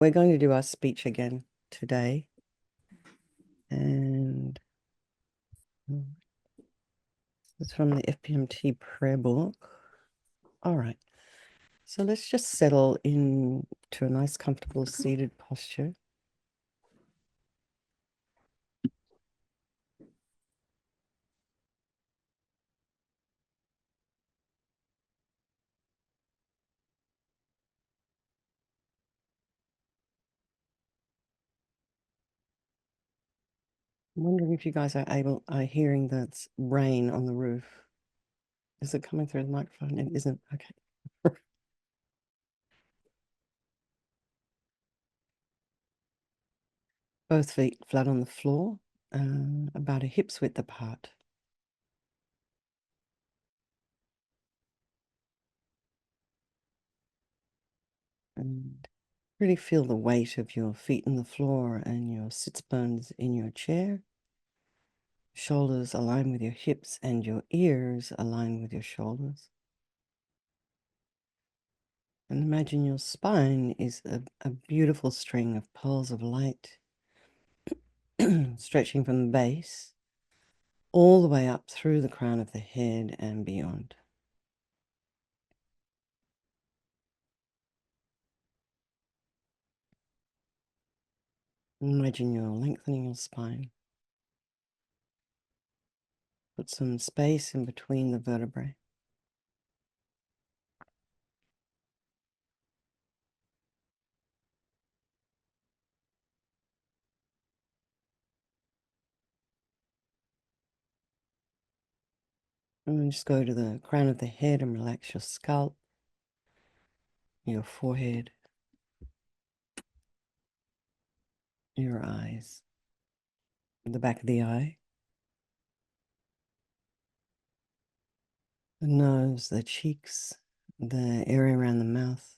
We're going to do our speech again today. And it's from the FPMT prayer book. All right. So let's just settle into a nice, comfortable seated posture. I'm wondering if you guys are hearing that rain on the roof. Is it coming through the microphone? It isn't. Okay. Both feet flat on the floor, about a hip's width apart. And really feel the weight of your feet on the floor and your sits bones in your chair. Shoulders align with your hips and your ears align with your shoulders. And imagine your spine is a beautiful string of pearls of light stretching from the base all the way up through the crown of the head and beyond. Imagine you're lengthening your spine. Put some space in between the vertebrae. And then just go to the crown of the head and relax your scalp, your forehead, your eyes, the back of the eye, the nose, the cheeks, the area around the mouth.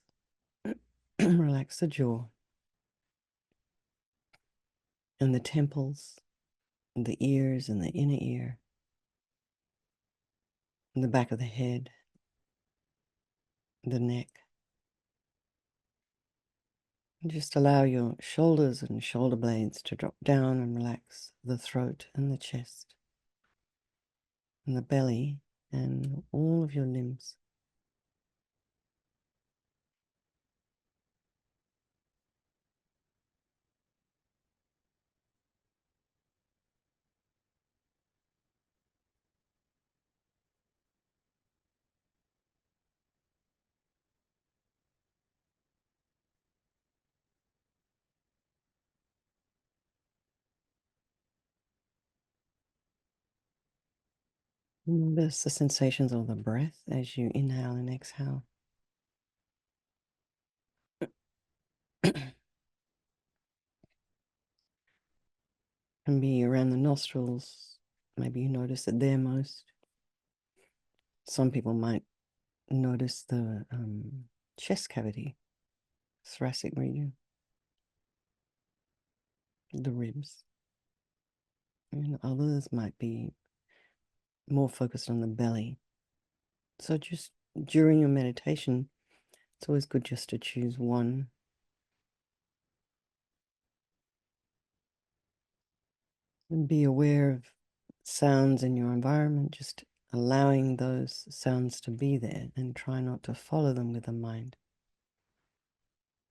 Relax the jaw and the temples, and the ears and the inner ear, and the back of the head, the neck. And just allow your shoulders and shoulder blades to drop down and relax the throat and the chest, and the belly, and all of your limbs. Notice the sensations of the breath as you inhale and exhale. Can be around the nostrils. Maybe you notice it there most. Some people might notice the chest cavity, thoracic region, the ribs. And others might be more focused on the belly. So just during your meditation, it's always good just to choose one. And be aware of sounds in your environment, just allowing those sounds to be there and try not to follow them with the mind.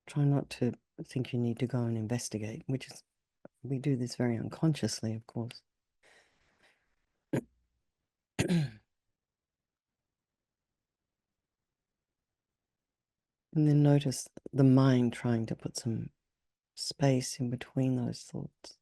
Try not to think you need to go and investigate, which is, we do this very unconsciously, of course. And then notice the mind trying to put some space in between those thoughts.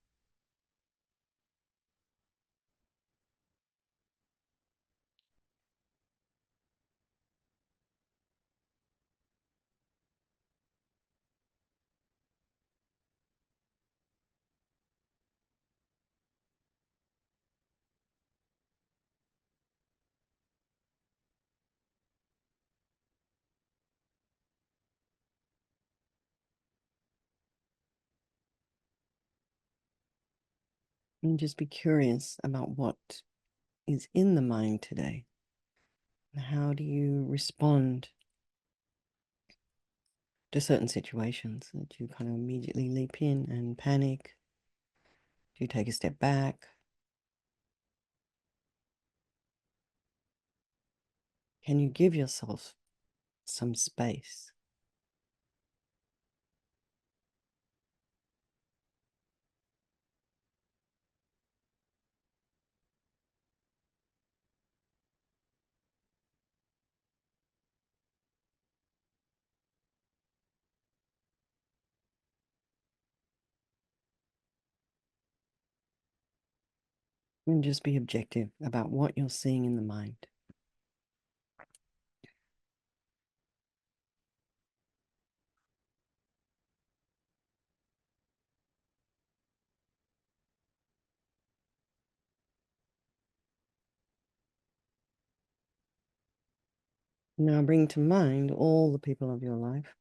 And just be curious about what is in the mind today. How do you respond to certain situations that you kind of immediately leap in and panic? Do you take a step back? Can you give yourself some space? And just be objective about what you're seeing in the mind. Now bring to mind all the people of your life.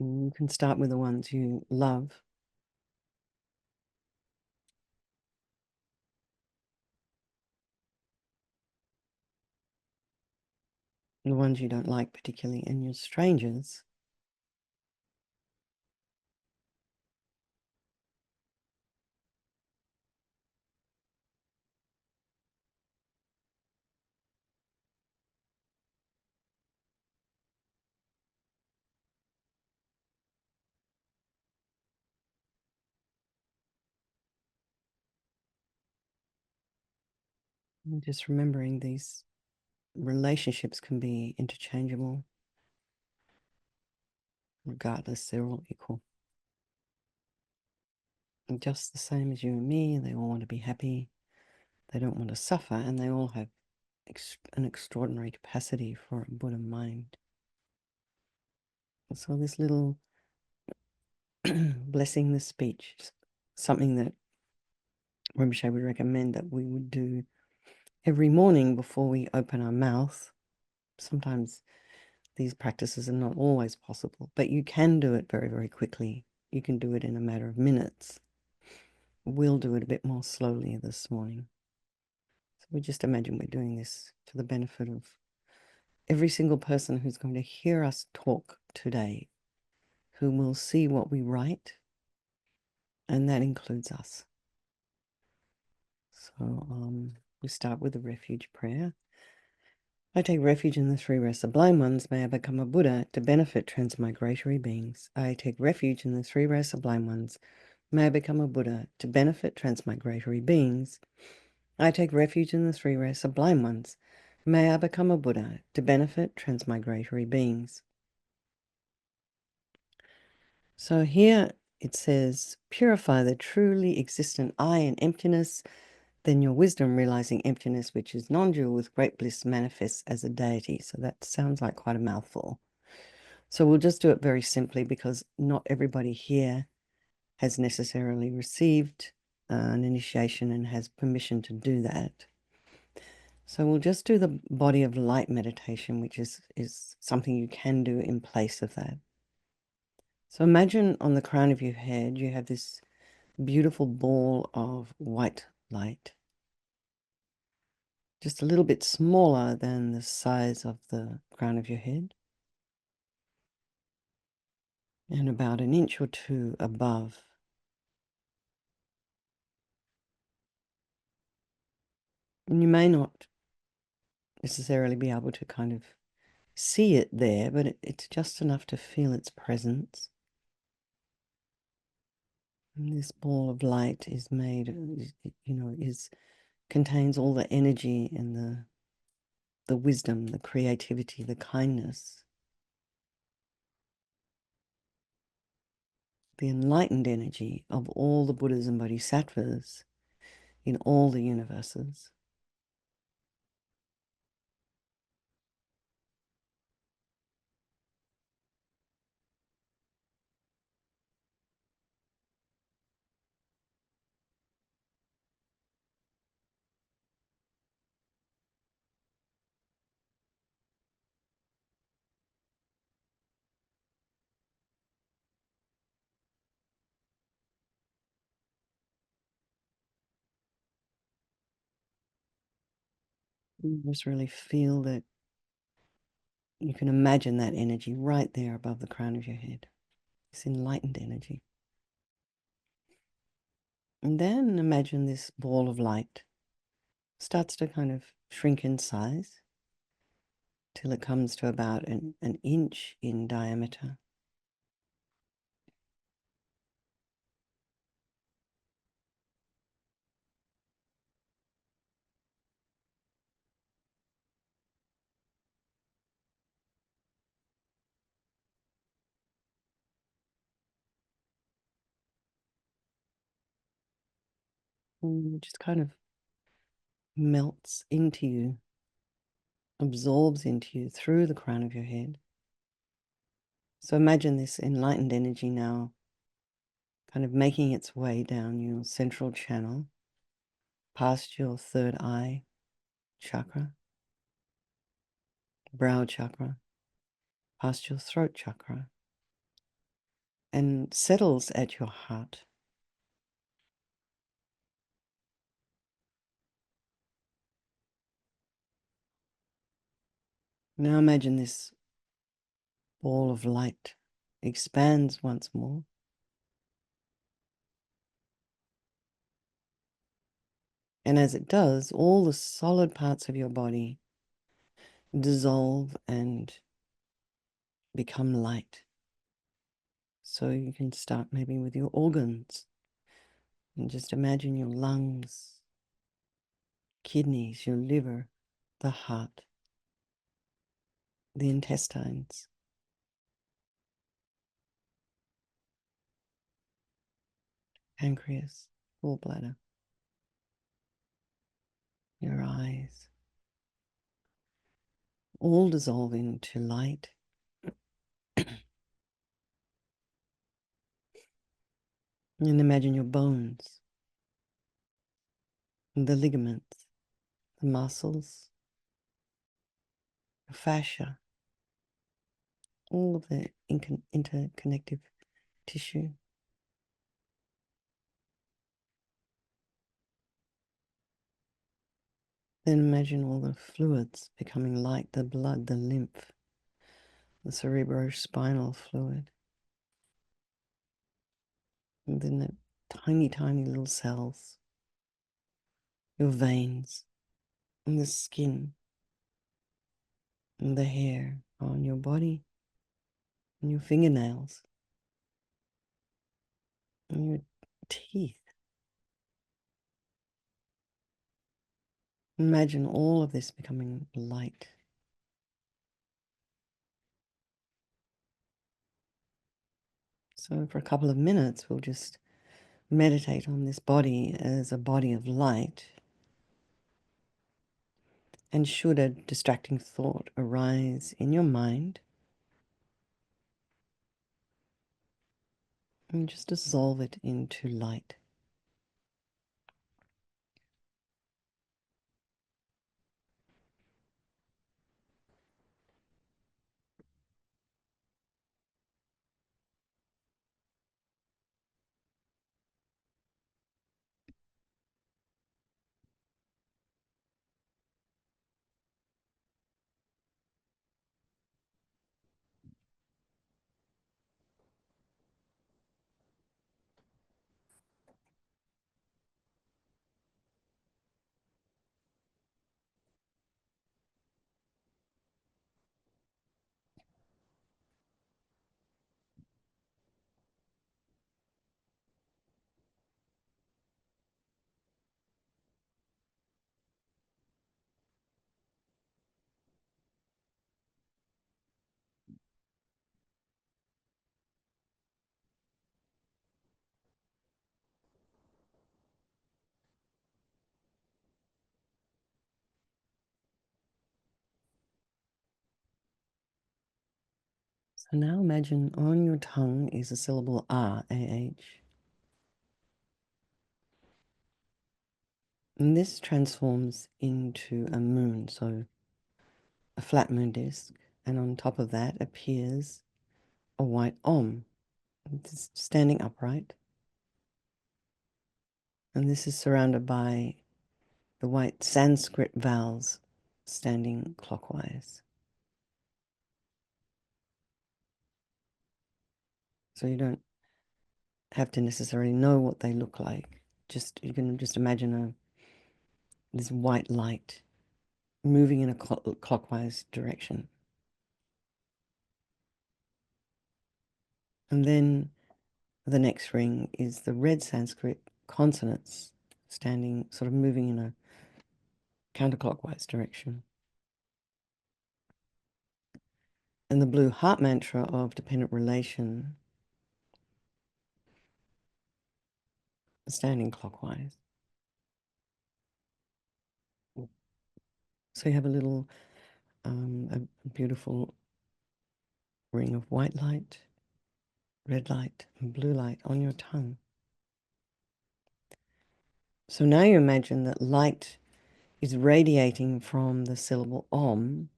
You can start with the ones you love. The ones you don't like particularly, and your strangers. And just remembering these relationships can be interchangeable, regardless, they're all equal. And just the same as you and me, they all want to be happy, they don't want to suffer, and they all have an extraordinary capacity for a Buddha mind. So this little blessing the speech, something that Rinpoche would recommend that we would do every morning before we open our mouth. Sometimes these practices are not always possible, but you can do it very, very quickly. You can do it in a matter of minutes. We'll do it a bit more slowly this morning. So we just imagine we're doing this for the benefit of every single person who's going to hear us talk today, who will see what we write, and that includes us. So we start with the refuge prayer. I take refuge in the three rest sublime ones. May I become a Buddha to benefit transmigratory beings. I take refuge in the three rest sublime ones. May I become a Buddha to benefit transmigratory beings. I take refuge in the three rest sublime ones. May I become a Buddha to benefit transmigratory beings. So here it says, purify the truly existent I in emptiness, then your wisdom realizing emptiness, which is non-dual with great bliss, manifests as a deity. So that sounds like quite a mouthful. So we'll just do it very simply because not everybody here has necessarily received an initiation and has permission to do that. So we'll just do the body of light meditation, which is something you can do in place of that. So imagine on the crown of your head, you have this beautiful ball of white light, just a little bit smaller than the size of the crown of your head, and about an inch or two above. And you may not necessarily be able to kind of see it there, but it's just enough to feel its presence. And this ball of light is made, contains all the energy and the wisdom, the creativity, the kindness, the enlightened energy of all the Buddhas and Bodhisattvas in all the universes. You just really feel that you can imagine that energy right there above the crown of your head, this enlightened energy. And then imagine this ball of light starts to kind of shrink in size till it comes to about an inch in diameter. And it just kind of melts into you, absorbs into you through the crown of your head. So imagine this enlightened energy now kind of making its way down your central channel, past your third eye chakra, brow chakra, past your throat chakra, and settles at your heart. Now imagine this ball of light expands once more. And as it does, all the solid parts of your body dissolve and become light. So you can start maybe with your organs and just imagine your lungs, kidneys, your liver, the heart, the intestines, pancreas, gallbladder, your eyes, all dissolve into light. And imagine your bones, the ligaments, the muscles, the fascia, all of the interconnective tissue. Then imagine all the fluids becoming light, the blood, the lymph, the cerebrospinal fluid. And then the tiny, tiny little cells, your veins, and the skin, and the hair on your body, and your fingernails, and your teeth. Imagine all of this becoming light. So for a couple of minutes, we'll just meditate on this body as a body of light. And should a distracting thought arise in your mind, and just dissolve it into light. So now imagine on your tongue is a syllable R, A-H. And this transforms into a moon, so a flat moon disk, and on top of that appears a white Om. It's standing upright. And this is surrounded by the white Sanskrit vowels standing clockwise. So you don't have to necessarily know what they look like. Just you can just imagine this white light moving in a clockwise direction. And then the next ring is the red Sanskrit consonants standing, sort of moving in a counterclockwise direction. And the blue heart mantra of dependent relation standing clockwise. So you have a beautiful ring of white light, red light, and blue light on your tongue. So now you imagine that light is radiating from the syllable Om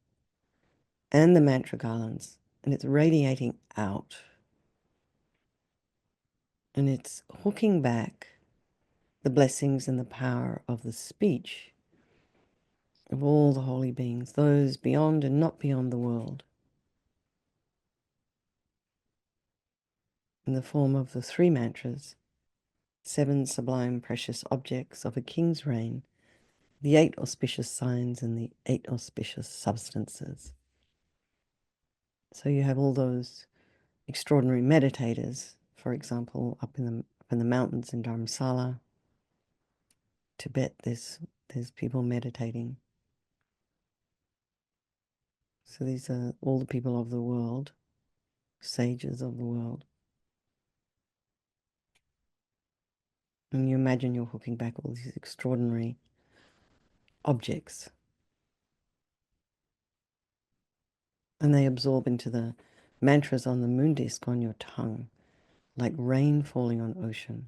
and the mantra garlands, and it's radiating out. And it's hooking back the blessings and the power of the speech of all the holy beings, those beyond and not beyond the world, in the form of the 3 mantras, 7 sublime precious objects of a king's reign, the 8 auspicious signs and the 8 auspicious substances. So you have all those extraordinary meditators, for example, up in the mountains in Dharamsala, Tibet, there's people meditating. So these are all the people of the world, sages of the world. And you imagine you're hooking back all these extraordinary objects. And they absorb into the mantras on the moon disk on your tongue, like rain falling on ocean.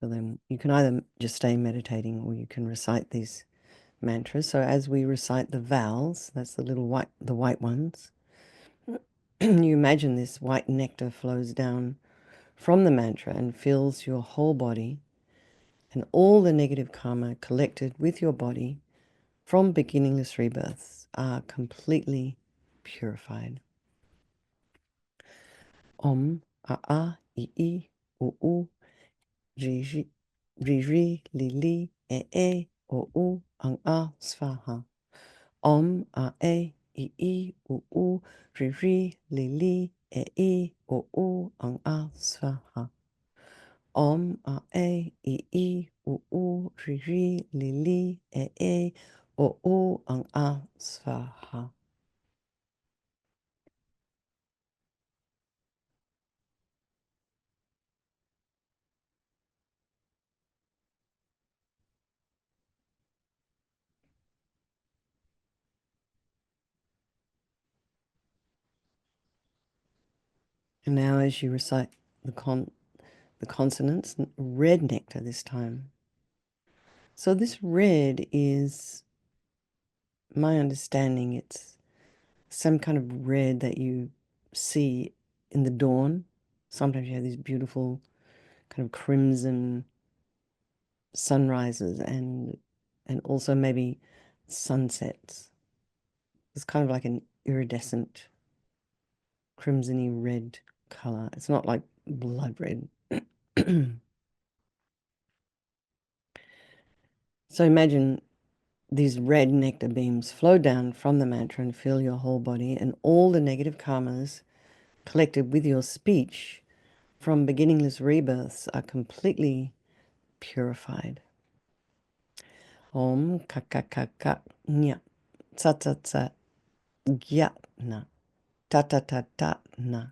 So then you can either just stay meditating or you can recite these mantras. So as we recite the vowels, that's the white ones, you imagine this white nectar flows down from the mantra and fills your whole body, and all the negative karma collected with your body from beginningless rebirths are completely purified. Om, a, I, u, ri, ri, li, o, ang, svaha. Om, a, I, u, ri, li, o, ang, svaha. Om, a, I, u, ri, li, o, ang, svaha. And now as you recite the consonants, red nectar this time. So this red is, my understanding, it's some kind of red that you see in the dawn. Sometimes you have these beautiful kind of crimson sunrises and also maybe sunsets. It's kind of like an iridescent crimsony red color. It's not like blood red. So imagine these red nectar beams flow down from the mantra and fill your whole body, and all the negative karmas collected with your speech from beginningless rebirths are completely purified. Om ka ka ka ka nya tsa tsa tsa gya na ta ta ta ta na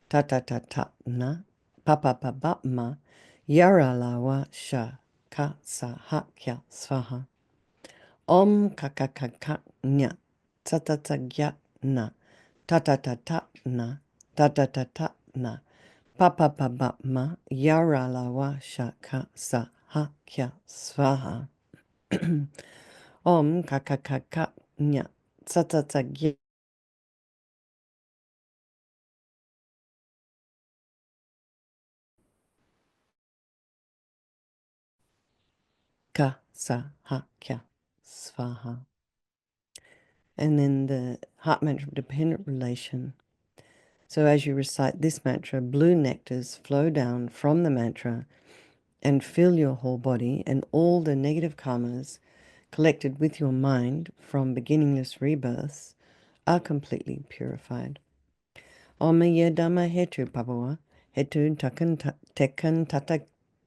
ta ta ta ta na pa pa pa ba ma yara la wa sha ka sa ha kya svaha. Om ka ka ka ka nya tsa tsa tsa gya na ta ta ta ta na ta ta ta ta na pa pa pa ba ma yara la wa sha ka sa ha kya svaha. Om ka ka ka ka nya tsa tsa tsa gya. Ka, sa, ha, kya, svaha. And then the heart mantra of dependent relation. So as you recite this mantra, blue nectars flow down from the mantra and fill your whole body, and all the negative karmas collected with your mind from beginningless rebirths are completely purified. Om Yedama Hetu Pabwa, Hetu Tekan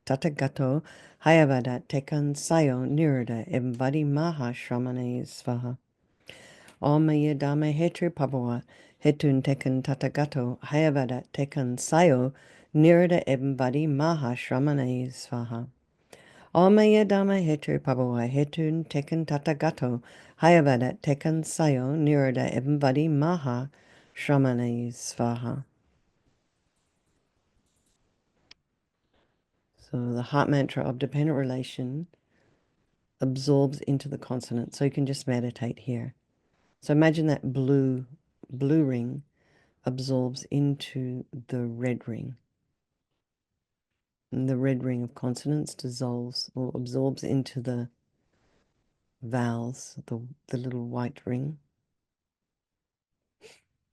Tatagato, Hayavada Tekan Sayo Nirada Embadi Maha Shramane Svaha. Om Yedama Hetu Pabwa, Hetun Tekan Tatagato, Hayavada Tekan Sayo Nirada Embadi Maha Shramane Svaha. Omaya Dama Hetu Pabwa Hetun Tekan Tatagato Hayavadat Tekan Sayo Nirada Ebambadi Maha Shramane Svaha. So the heart mantra of dependent relation absorbs into the consonant. So you can just meditate here. So imagine that blue ring absorbs into the red ring. And the red ring of consonants dissolves or absorbs into the vowels, the little white ring.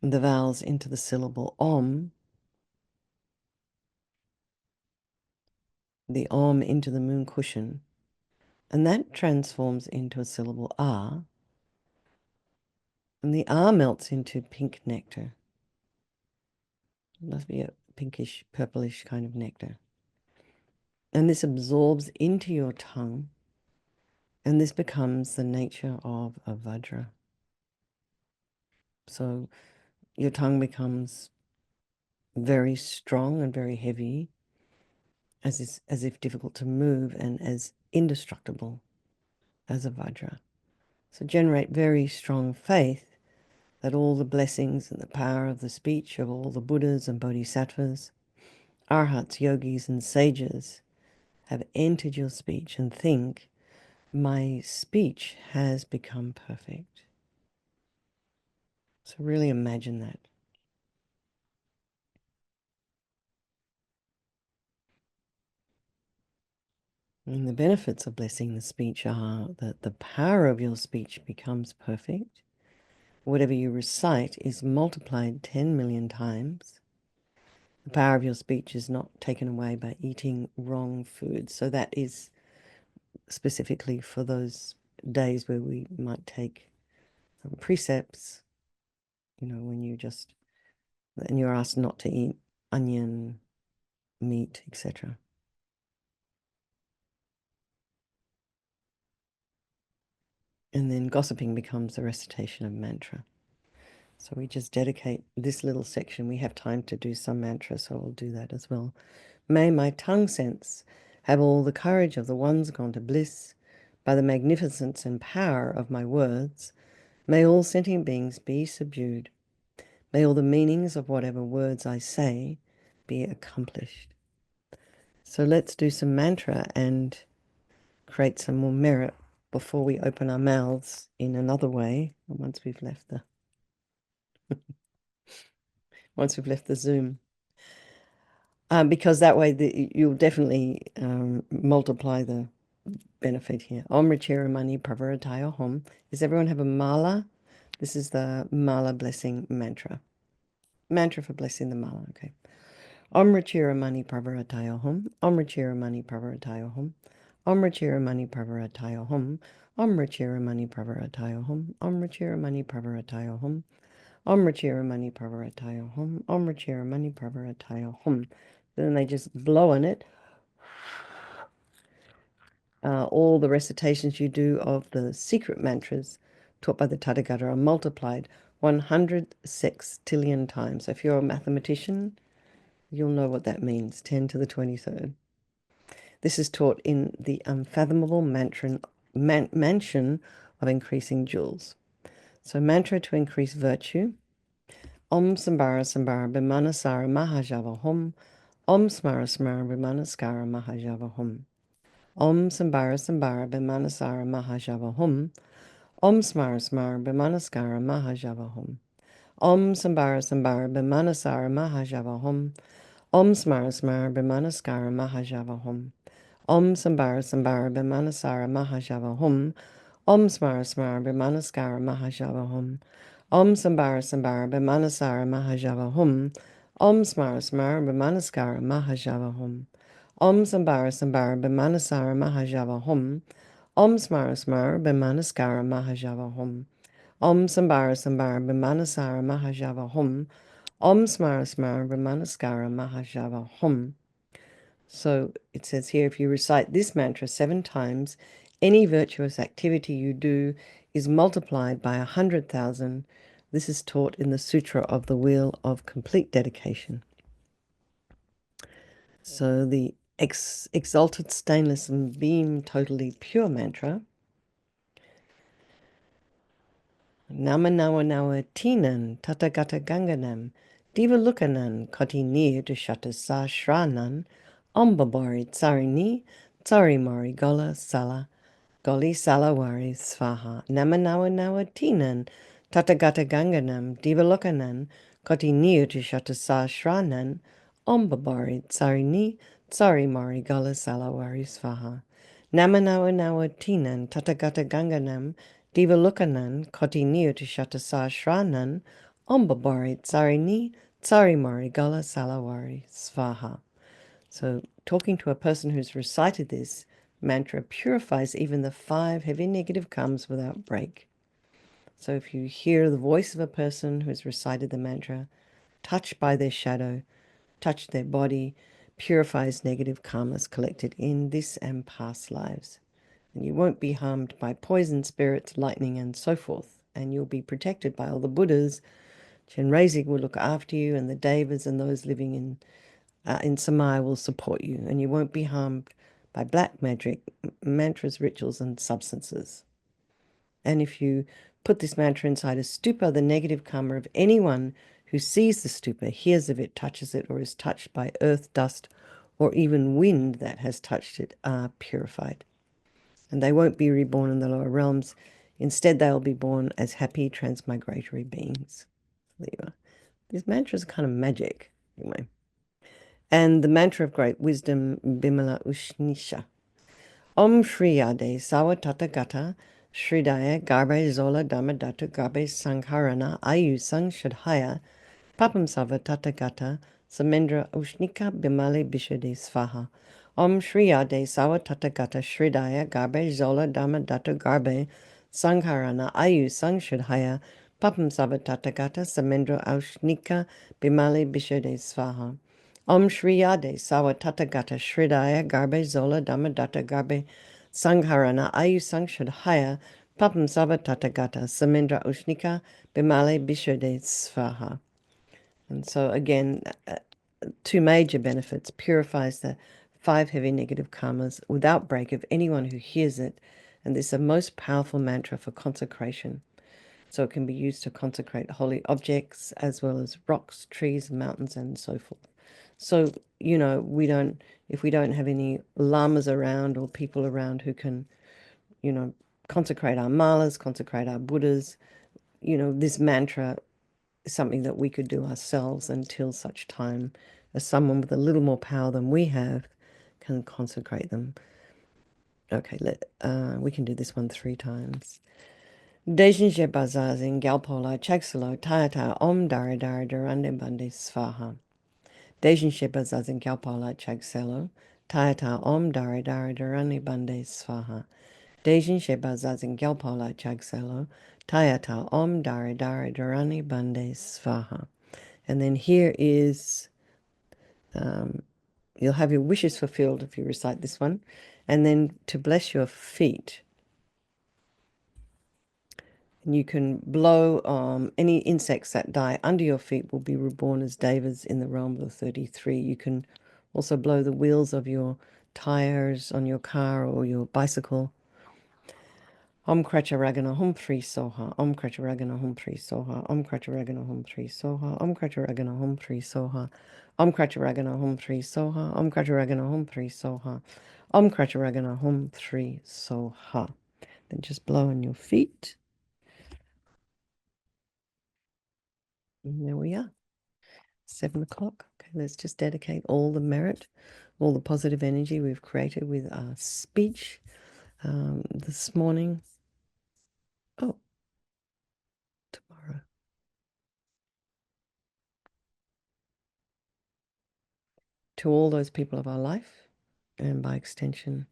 The vowels into the syllable om, the om into the moon cushion, and that transforms into a syllable ah, and the ah melts into pink nectar. It must be a pinkish, purplish kind of nectar. And this absorbs into your tongue, and this becomes the nature of a vajra. So your tongue becomes very strong and very heavy, as if difficult to move, and as indestructible as a vajra. So generate very strong faith that all the blessings and the power of the speech of all the Buddhas and Bodhisattvas, Arhats, yogis, and sages have entered your speech, and think, my speech has become perfect. So really imagine that. And the benefits of blessing the speech are that the power of your speech becomes perfect. Whatever you recite is multiplied 10 million times. The power of your speech is not taken away by eating wrong food. So that is specifically for those days where we might take precepts, when and you're asked not to eat onion, meat, etc. And then gossiping becomes a recitation of mantra. So we just dedicate this little section. We have time to do some mantra, so we'll do that as well. May my tongue sense have all the courage of the ones gone to bliss by the magnificence and power of my words. May all sentient beings be subdued. May all the meanings of whatever words I say be accomplished. So let's do some mantra and create some more merit before we open our mouths in another way once we've left the Zoom. Because that way you'll definitely multiply the benefit here. Om Rachira Mani Pravarataya Hom. Does everyone have a mala? This is the mala blessing mantra. Mantra for blessing the mala, okay. Om Rachira Mani Pravarataya Hom. Om Rachira Mani Pravarataya Hom. Om Rachira Mani Pravarataya Hom. Om Rachira Mani Pravarataya Hom. Om Rachira Mani Pravarataya Hom. Om Rachira Mani Pravarataya Hom. Om Rachira Mani Pravarataya Hom. Then they just blow on it. All the recitations you do of the secret mantras taught by the Tathagata are multiplied 100 sextillion times. So if you're a mathematician, you'll know what that means, 10 to the 23rd. This is taught in the unfathomable mansion of increasing jewels. So mantra to increase virtue. Om Sambara Sambara Bimanasara Mahajava Hom. Om Smara Smara Bimanaskara Mahajava Hom. Om Sambara Sambara Bimanasara Mahajava Hum. Om Smara Smara Bimanaskara Mahajava Hum. Om Sambara Sambara Bimanasara Mahajava Hum. Om Smara Smara Bimanaskara Mahajava Hum. Om Sambara Sambara Bimanasara Mahajava Hum. Om Smara Smara Bimanaskara Mahajava Hum. Om Sambara Sambara Bimanasara Mahajava Hum. Om Smara Smara Bimanaskara Mahajava Hum. Om Sambara Sambara Bimanasara Mahajava Hum. Om Smara Smara Bimanaskara Mahajava Hum. Om Sambara Sambara Bimanasara Mahajava Hum. Om Smara Smara Brahmanaskara Mahajava Hum. So it says here, if you recite this mantra 7 times, any virtuous activity you do is multiplied by 100,000. This is taught in the Sutra of the Wheel of Complete Dedication. So the exalted stainless and beam totally pure mantra. Nama nawa nawa tinan tatagata ganganam divalukanan koti nir dushata sa shranan ombabori tsarini tsari mari gola sala goli salawari svaha nama nawa nawa tinan tatagata ganganam divalukanan koti nir dushata sa shranan ombabori tsarini tsari mari gola salawari svaha nama nawa nawa tinan tatagata ganganam Divalukanan koti nir tishatasa shranan ombabari tsarini tsarimari gala salawari svaha. So talking to a person who's recited this mantra purifies even the 5 heavy negative karmas without break. So if you hear the voice of a person who has recited the mantra, touched by their shadow, touch their body, purifies negative karmas collected in this and past lives. And you won't be harmed by poison, spirits, lightning, and so forth. And you'll be protected by all the Buddhas. Chenrezig will look after you, and the Devas and those living in Samaya will support you. And you won't be harmed by black magic, mantras, rituals, and substances. And if you put this mantra inside a stupa, the negative karma of anyone who sees the stupa, hears of it, touches it, or is touched by earth, dust, or even wind that has touched it are purified. And they won't be reborn in the lower realms. Instead, they'll be born as happy transmigratory beings. There you are. These mantras are kind of magic, anyway. And the mantra of great wisdom, Bimala Ushnisha. Om Shriyade Sawa Tathagata Sridaya Garbe Zola Dhammadata Garbe Sangharana Ayu Sang Shadhaya Papam Sava Tathagata Samendra Ushnika Bimali Bishade Svaha. Om Shriyade Sawa Tathagata Sridaya Garbe Zola Dhammadata Garbe Sangharana Ayu Sang Shadhaya Papam Sava Tathagata Samendra Ushnika Bimali Bishade Svaha. Om Shriyade Sawa Tathagata Sridaya Garbe Zola Dhammadata Garbe Sangharana Ayu Sang Shadhaya Papam Sava Tathagata Samendra Ushnika Bimale Bishode Svaha. And so again, 2 major benefits: purifies the 5 heavy negative karmas without break of anyone who hears it. And this is a most powerful mantra for consecration. So it can be used to consecrate holy objects as well as rocks, trees, mountains, and so forth. So, if we don't have any lamas around or people around who can, consecrate our malas, consecrate our Buddhas, this mantra is something that we could do ourselves until such time as someone with a little more power than we have can consecrate them. Okay, we can do this one 3 times. Dejinje bazazin galpola chaksalo tayata om dara dara durande bande svaha. Dejinje bazazin galpola chaksalo tayata om dara dara durande bande svaha. Dejinje bazazin galpola chaksalo tayata om dara dara durande bande svaha. And then here is, you'll have your wishes fulfilled if you recite this one. And then to bless your feet. And you can blow any insects that die under your feet will be reborn as devas in the realm of the 33. You can also blow the wheels of your tires on your car or your bicycle. Om Kracharagana Hum Tri Soha, Om Kracharagana Hum Tri Soha, Om Kracharagana Hum Tri Soha, Om Kracharagana Hum Tri Soha, Om Kracharagana Hum Tri Soha, Om Kracharagana Hum Tri Soha, Om Kracharagana Hum Tri Soha. Then just blow on your feet. And there we are. 7 o'clock. Okay, let's just dedicate all the merit all the positive energy we've created with our speech this morning. Oh, tomorrow. To all those people of our life, and by extension,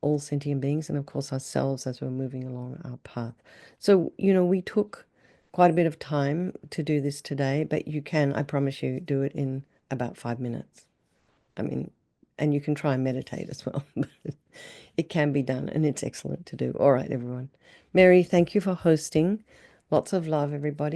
all sentient beings, and of course ourselves as we're moving along our path. So, we took quite a bit of time to do this today, but you can, I promise you, do it in about 5 minutes. I mean, and you can try and meditate as well. It can be done, and it's excellent to do. All right, everyone. Mary, thank you for hosting. Lots of love, everybody.